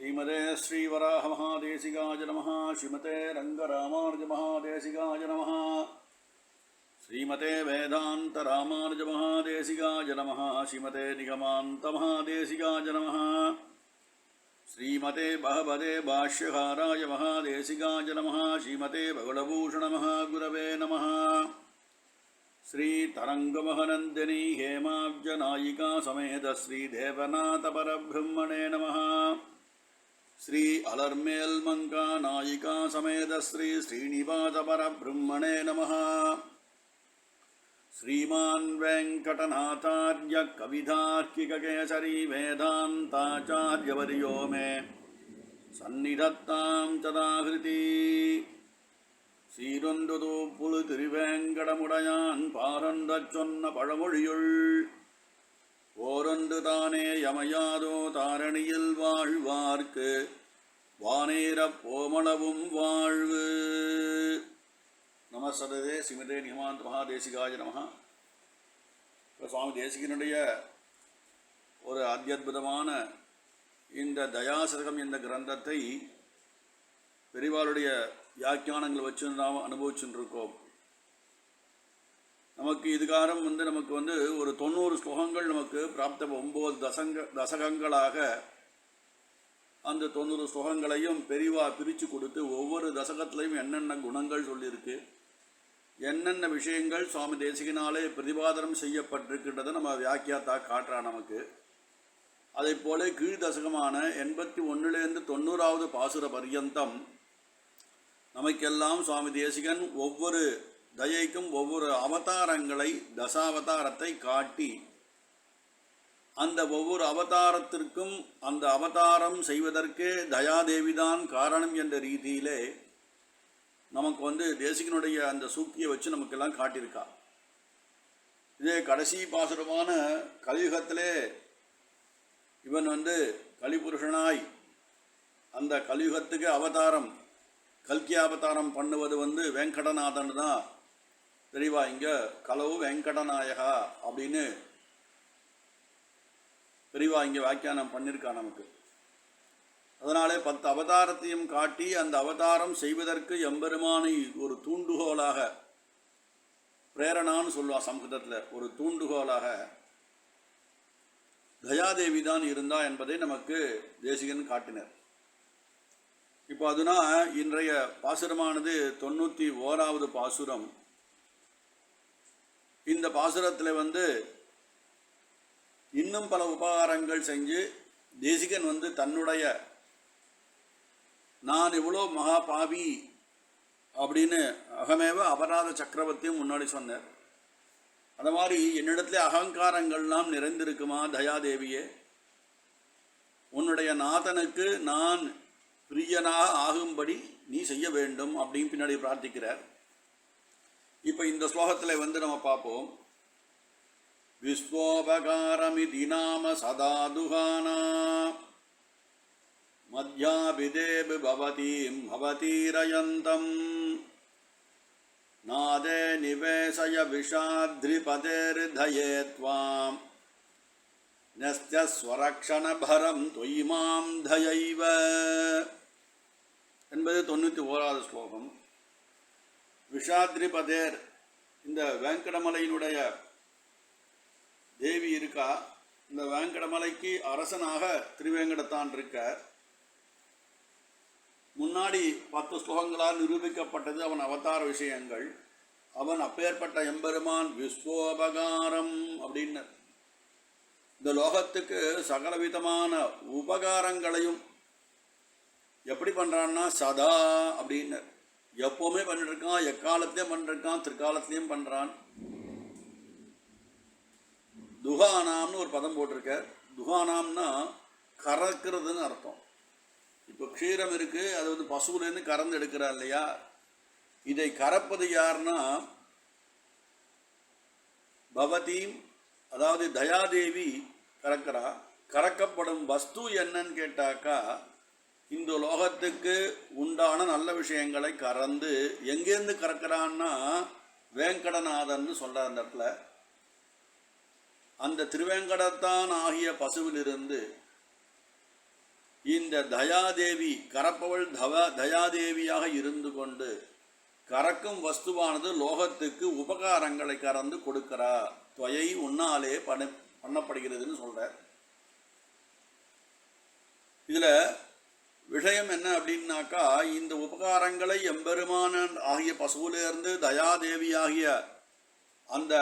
श्रीमते श्रीवराहमहादेशिकाय नमः। श्रीमते रङ्गरामानुजमहादेशिकाय नमः। श्रीमते वेदान्तरामानुजमहादेशिकाय नमः। श्रीमते निगमान्तमहादेशिकाय नमः। श्रीमते भगवते भाष्यकाराय महादेशिकाय नमः। श्रीमते भगवद्भूषणमहागुरवे नमः। श्रीतरङ्गमहनन्दिनी हेमाब्जनायिका समेत श्रीदेवनाथपरब्रह्मणे नमः। श्री अलर्मेल्मङ्का नायिका समेत श्री श्रीनिवासपरब्रह्मणे नमः। श्रीमान् वेङ्कटनाथार्य कवितार्किककेसरी वेदान्ताचार्यवर्यो मे सन्निधत्तां तदाहृति। சீரொன்றுதோ புழு திருவேங்கடமுடையான் பாரொன்றச் சொன்ன பழமொழியுள் ஓரொன்று தானே யமையாதோ தாரணியில் வாழ்வார்க்கு வானேரப் போமளவும் வாழ்வு. நமஸ்தே ஸ்ரீமதே நிகமாந்த மகாதேசிகாய நமஹ. சுவாமி தேசிகனுடைய ஒரு அத்யத்புதமான இந்த தயாசதகம் என்ற கிரந்தத்தை பெரிவாளுடைய வியாக்கியானங்கள் வச்சு நாம் அனுபவிச்சுருக்கோம். நமக்கு இதுகாரம் நமக்கு ஒரு 90 ஸ்லோகங்கள் நமக்கு பிராப்த 9 தசகங்களாக அந்த 90 ஸ்லோகங்களையும் பெரிவா பிரித்து கொடுத்து ஒவ்வொரு தசகத்திலையும் என்னென்ன குணங்கள் சொல்லியிருக்கு, என்னென்ன விஷயங்கள் சுவாமி தேசிகனாலே பிரதிபாதனம் செய்யப்பட்டிருக்கின்றதை நம்ம வியாக்கியாத்தா காட்டுறா நமக்கு. அதை போல கீழ் தசகமான 81லேருந்து 90வது பாசுர பர்யந்தம் நமக்கெல்லாம் சுவாமி தேசிகன் ஒவ்வொரு தயைக்கும் ஒவ்வொரு அவதாரங்களை தசாவதாரத்தை காட்டி அந்த ஒவ்வொரு அவதாரத்திற்கும் அந்த அவதாரம் செய்வதற்கே தயாதேவிதான் காரணம் என்ற ரீதியிலே நமக்கு தேசிகனுடைய அந்த சூக்கியை வச்சு நமக்கெல்லாம் காட்டியிருக்கா. இதே கடைசி பாசுரமான கலியுகத்திலே இவன் கலிபுருஷனாய் அந்த கலியுகத்துக்கு அவதாரம் கல்கி அவதாரம் பண்ணுவது வெங்கடநாதன் தான். தெளிவா இங்கே கலவு வெங்கடநாயகா அப்படின்னு பெரிவா இங்கே வியாக்கியானம் பண்ணியிருக்கா நமக்கு. அதனாலே 10 அவதாரத்தையும் காட்டி அந்த அவதாரம் செய்வதற்கு எம்பெருமானை ஒரு தூண்டுகோலாக, பிரேரணான்னு சொல்லுவா சம்ஸ்கிருதத்தில், ஒரு தூண்டுகோலாக தயாதேவி தான் இருந்தா என்பதை நமக்கு தேசிகன் காட்டினர். இப்போ அதுனா இன்றைய பாசுரமானது 91வது பாசுரம். இந்த பாசுரத்தில் இன்னும் பல உபகாரங்கள் செஞ்சு தேசிகன் தன்னுடைய நான் இவ்வளோ மகா பாவி அப்படின்னு அகமேவ அபராத சக்கரவர்த்தியும் முன்னாடி சொன்னார். அந்த மாதிரி என்னிடத்துல அகங்காரங்கள்லாம் நிறைந்திருக்குமா தயாதேவியே, உன்னுடைய நாதனுக்கு நான் பிரியனாக ஆகும்படி நீ செய்ய வேண்டும் அப்படின்னு பின்னாடி பிரார்த்திக்கிறார். இப்போ இந்த ஸ்லோகத்தில் நம்ம பார்ப்போம். விஸ்வோபகாரமிதி நாம சதாதுகானா மத்யாபிதேபு பவதீம் பவதீரயந்தம் நாதே நிவேசய விஷாத்ரிபதேர்தயே த்வாம் நஸ்யஸ்வரக்ஷணபரம் தொய்மாம் தயைவ என்பது 91வது ஸ்லோகம். விஷாத்ரிபதேர், இந்த வேங்கடமலையினுடைய தேவி இருக்கா. இந்த வேங்கடமலைக்கு அரசனாக திருவேங்கடத்தான் இருக்கார். முன்னாடி 10 ஸ்லோகங்களால் நிரூபிக்கப்பட்டது அவன் அவதார விஷயங்கள். அவன் அப்பேற்பட்ட எம்பெருமான் விஸ்வோபகாரம் அப்படின்னு இந்த லோகத்துக்கு சகலவிதமான உபகாரங்களையும் எப்படி பண்ணுறான்னா சதா அப்படின்னு எப்போவுமே பண்ணிட்டுருக்கான், எக்காலத்திலையும் பண்ணிருக்கான், திருக்காலத்திலையும் பண்ணுறான். துகானாம்னு ஒரு பதம் போட்டிருக்கார். துகானாம்னா கறக்கிறதுன்னு அர்த்தம். இப்போ க்ஷீரம் இருக்குது, அது பசுலேருந்து கறந்து எடுக்கிறார் இல்லையா. இதை கறப்பது யாருன்னா பவதீம், அதாவது தயாதேவி கறக்கிறா. கறக்கப்படும் வஸ்து என்னன்னு கேட்டாக்கா இந்த லோகத்துக்கு உண்டான நல்ல விஷயங்களை கறந்து எங்கேருந்து கறக்கிறான்னா வேங்கடநாதன் சொல்ற அந்த இடத்துல அந்த திருவேங்கடத்தான் ஆகிய பசுவிலிருந்து இந்த தயாதேவி கறப்பவள் தயாதேவியாக இருந்து கொண்டு கறக்கும் வஸ்துவானது லோகத்துக்கு உபகாரங்களை கறந்து கொடுக்கிறா, துவையை உன்னாலே பண்ணப்படுகிறதுன்னு சொல்றார். இதுல விஷயம் என்ன அப்படின்னாக்கா, இந்த உபகாரங்களை எம்பெருமான ஆகிய பசுவிலிருந்து தயாதேவி ஆகிய அந்த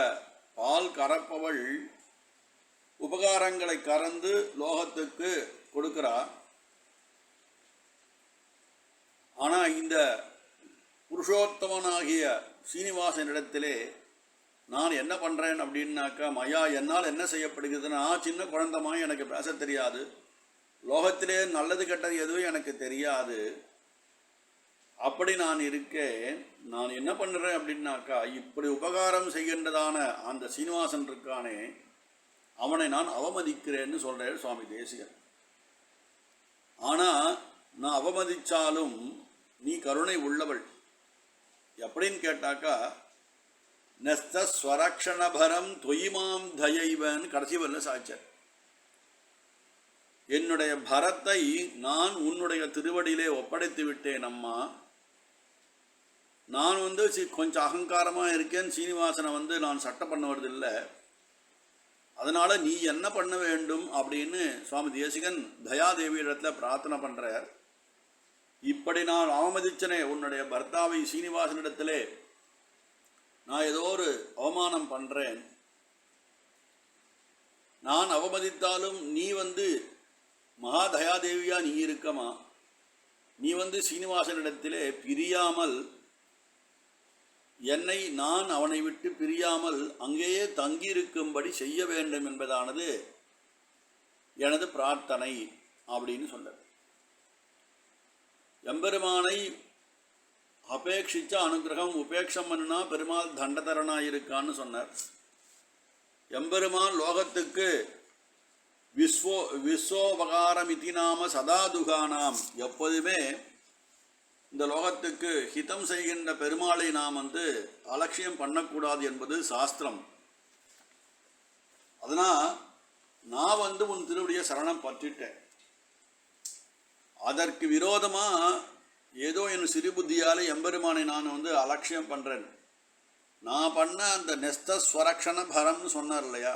பால் கறப்பவள் உபகாரங்களை கறந்து லோகத்துக்கு கொடுக்கிறா. ஆனா இந்த புருஷோத்தமனாகிய சீனிவாசனிடத்திலே நான் என்ன பண்றேன் அப்படின்னாக்கா, மயா என்னால் என்ன செய்யப்படுகிறதுன்னா, சின்ன குழந்தைமா எனக்கு பேச தெரியாது, லோகத்திலே நல்லது கெட்டது எதுவும் எனக்கு தெரியாது, அப்படி நான் இருக்கேன். நான் என்ன பண்ணுறேன் அப்படின்னாக்கா, இப்படி உபகாரம் செய்கின்றதான அந்த சீனிவாசன் இருக்கானே அவனை நான் அவமதிக்கிறேன்னு சொல்கிறேன் சுவாமி தேசிகன். ஆனால் நான் அவமதித்தாலும் நீ கருணை உள்ளவள். எப்படின்னு கேட்டாக்கா, நெஸ்த ஸ்வரக்ஷணபரம் தொய்மாம் தயைவன் கடைசி வரல சாட்சர். என்னுடைய பரத்தை நான் உன்னுடைய திருவடியிலே ஒப்படைத்து விட்டேன் அம்மா. நான் கொஞ்சம் அகங்காரமாக இருக்கேன், சீனிவாசனை நான் சட்டை பண்ண வருதில்லை, அதனால் நீ என்ன பண்ண வேண்டும் அப்படின்னு சுவாமி தேசிகன் தயாதேவி இடத்துல பிரார்த்தனை பண்ணுறார். இப்படி நான் அவமதிச்சனே உன்னுடைய பர்த்தாவை சீனிவாசனிடத்திலே, நான் ஏதோ ஒரு அவமானம் பண்ணுறேன், நான் அவமதித்தாலும் நீ மகாதயாதேவியா நீ இருக்கமா, நீ சீனிவாசனிடத்திலே பிரியாமல் என்னை நான் அவனை விட்டு பிரியாமல் அங்கேயே தங்கியிருக்கும்படி செய்ய வேண்டும் என்பதானது எனது பிரார்த்தனை அப்படின்னு சொல்ல. எம்பெருமானை அபேட்சிச்ச அனுகிரகம் உபேட்சம் பண்ணுனா பெருமாள் தண்டதரனாயிருக்கான்னு சொன்னார். எம்பெருமான் லோகத்துக்கு விஸ்வோபகாரமிதி நாம சதாதுகானாம், எப்போதுமே இந்த லோகத்துக்கு ஹிதம் செய்கின்ற பெருமாளை நாம் அலட்சியம் பண்ணக்கூடாது என்பது சாஸ்திரம். அதனால் நான் உன் திருவடியை சரணம் பற்றிட்டேன். அதற்கு விரோதமாக ஏதோ என் சிறு புத்தியால் எம்பெருமானை நான் அலட்சியம் பண்ணுறேன். நான் பண்ண அந்த நெஸ்த ஸ்வரக்ஷண பரம்னு சொன்னார் இல்லையா,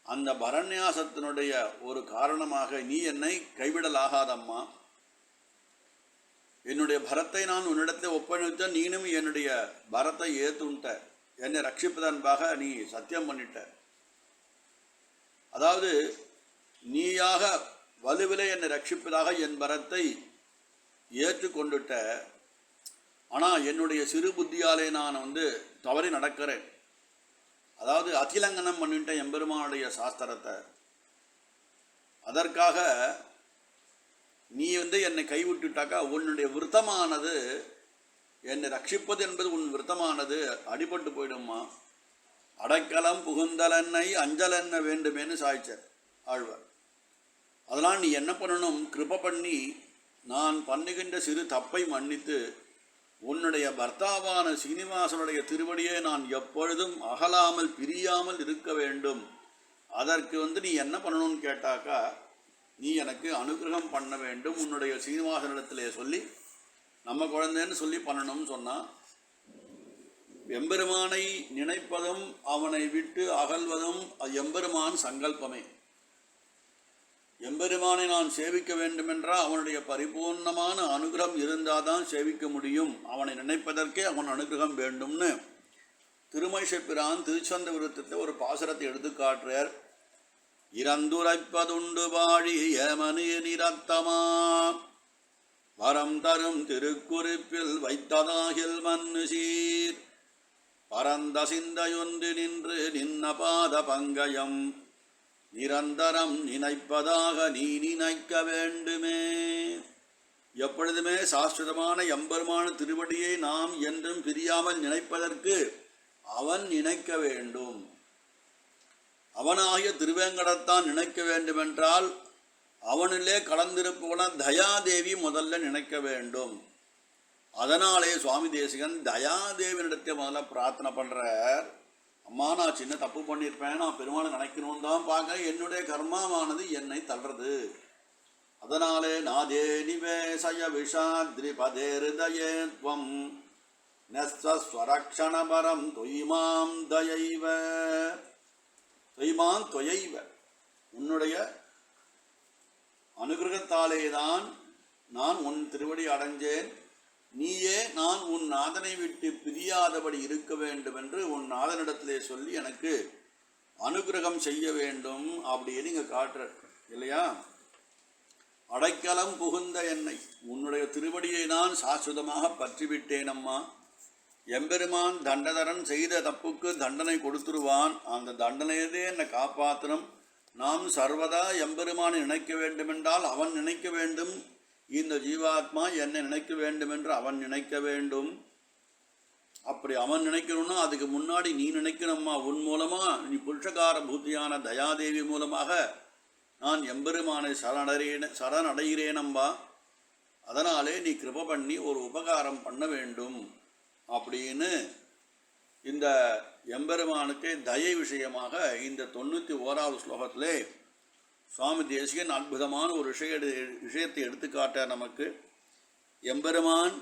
அந்த பரநியாசத்தினுடைய ஒரு காரணமாக நீ என்னை கைவிடலாகாதம்மா. என்னுடைய பரத்தை நான் உன்னிடத்தை ஒப்படைத்த, நீனும் என்னுடைய பரத்தை ஏற்றுன்ட்ட, என்னை ரட்சிப்பதன்பாக நீ சத்தியம் பண்ணிட்ட. அதாவது நீயாக வலுவிலே என்னை ரட்சிப்பதாக என் பரத்தை ஏற்றுக்கொண்டுட்ட. ஆனால் என்னுடைய சிறு புத்தியாலே நான் தவறி நடக்கிறேன். அதாவது அதிலங்கனம் பண்ணிட்ட எம்பெருமானுடைய சாஸ்திரத்தை. அதற்காக நீ என்னை கைவிட்டுட்டாக்கா உன்னுடைய விருத்தமானது, என்னை ரட்சிப்பது என்பது உன் விருத்தமானது அடிபட்டு போயிடுமா. அடைக்கலம் புகுந்தலென்னை அஞ்சலென்ன வேண்டுமேனு சாய்ச்சார் ஆழ்வார். அதனால் நீ என்ன பண்ணணும், கிருப பண்ணி நான் பண்ணுகின்ற சிறு தப்பை மன்னித்து உன்னுடைய பர்த்தாவான சீனிவாசனுடைய திருவடியை நான் எப்பொழுதும் அகலாமல் பிரியாமல் இருக்க வேண்டும். அதற்கு நீ என்ன பண்ணணும்னு கேட்டாக்கா, நீ எனக்கு அனுகிரகம் பண்ண வேண்டும். உன்னுடைய சீனிவாசனிடத்திலே சொல்லி நம்ம குழந்தைன்னு சொல்லி பண்ணணும்னு சொன்னால், எம்பெருமானை நினைப்பதும் அவனை விட்டு அகல்வதும் எம்பெருமான் சங்கல்பமே. எம்பெருமானை நான் சேவிக்க வேண்டுமென்றால் அவனுடைய பரிபூர்ணமான அனுகிரகம் இருந்தால் தான் சேவிக்க முடியும். அவனை நினைப்பதற்கே அவன் அனுகிரகம் வேண்டும்னு திருமழிசைப்பிரான் திருச்சந்த விருத்தத்தை ஒரு பாசுரத்தை எடுத்து காட்டுறார். இறந்துரைப்பதுண்டு வாழி ஏமனு நிறத்தமா வரம் தரும் திருக்குறிப்பில் வைத்ததாகில் மன்னு சீர் பரந்த சிந்தையொன்று நின்று நின்ன பாத பங்கயம் நிரந்தரம் நினைப்பதாக நீ நினைக்க வேண்டுமே. எப்பொழுதுமே சாஸ்வதமான எம்பெருமான திருவடியை நாம் என்றும் பிரியாமல் நினைப்பதற்கு அவன் நினைக்க வேண்டும். அவனாகிய திருவேங்கடத்தான் நினைக்க வேண்டுமென்றால் அவனிலே கலந்திருப்பவன தயாதேவி முதல்ல நினைக்க வேண்டும். அதனாலே சுவாமி தேசிகன் தயாதேவினிடத்தை முதல்ல பிரார்த்தனை பண்ணுறார். அம்மா, நான் சின்ன தப்பு பண்ணியிருப்பேன், நான் பெருமாளை நினைக்கணும்னு தான் பார்க்க, என்னுடைய கர்மாவானது என்னை தள்ளுறது. அதனாலே நாதே நிவேசய விஷாத்ரிபதே ஹிருதயே த்வம் நஸ்வரக்ஷணபரம் தொய்மாம் தயைவ தொய்மாம் தொயைவ. உன்னுடைய அனுகிரகத்தாலேதான் நான் உன் திருவடி அடைஞ்சேன். நீயே நான் உன் நாதனை விட்டு பிரியாதபடி இருக்க வேண்டும் என்று உன் நாதனிடத்திலே சொல்லி எனக்கு அனுகிரகம் செய்ய வேண்டும் அப்படின்னு இங்கே காட்டுற இல்லையா. அடைக்கலம் புகுந்த என்னை உன்னுடைய திருவடியை நான் சாஸ்வதமாக பற்றிவிட்டேன் அம்மா. எம்பெருமான் தண்டதரன் செய்த தப்புக்கு தண்டனை கொடுத்துருவான். அந்த தண்டனையதே என்னை காப்பாற்றணும். நாம் சர்வதா எம்பெருமானை நினைக்க வேண்டுமென்றால் அவன் நினைக்க வேண்டும். இந்த ஜீவாத்மா என்னை நினைக்க வேண்டும் என்று அவன் நினைக்க வேண்டும். அப்படி அவன் நினைக்கணும்னா அதுக்கு முன்னாடி நீ நினைக்கணும்மா. உன் மூலமா நீ புருஷகார பூத்தியான தயாதேவி மூலமாக நான் எம்பெருமானை சரணடைகிறேனம்பா. அதனாலே நீ கிருப பண்ணி ஒரு உபகாரம் பண்ண வேண்டும் அப்படின்னு இந்த எம்பெருமானுக்கு தயை விஷயமாக இந்த 91வது ஸ்லோகத்திலே சுவாமி தேசிகன் அற்புதமான ஒரு விஷயத்தை எடுத்துக்காட்ட நமக்கு. எம்பெருமான்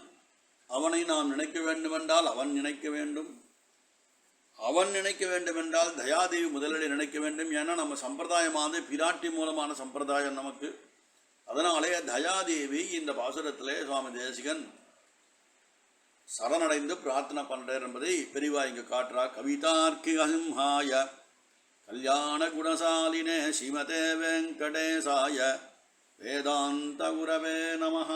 அவனை நாம் நினைக்க வேண்டுமென்றால் அவன் நினைக்க வேண்டும். அவன் நினைக்க வேண்டுமென்றால் தயாதேவி முதலில் நினைக்க வேண்டும். ஏன்னா நம்ம சம்பிரதாயமானது பிராட்டி மூலமான சம்பிரதாயம் நமக்கு. அதனாலே தயாதேவி இந்த பாசுரத்திலே சுவாமி தேசிகன் சரணடைந்து பிரார்த்தனை பண்ணுறார் என்பதை பெரிவா இங்கு காட்டுறா. கவிதார்க்கிகசிம்ஹாய கல்யாண குணசாலினே ஸ்ரீமதே வெங்கடேசாய வேதாந்த குரவே நமஹ.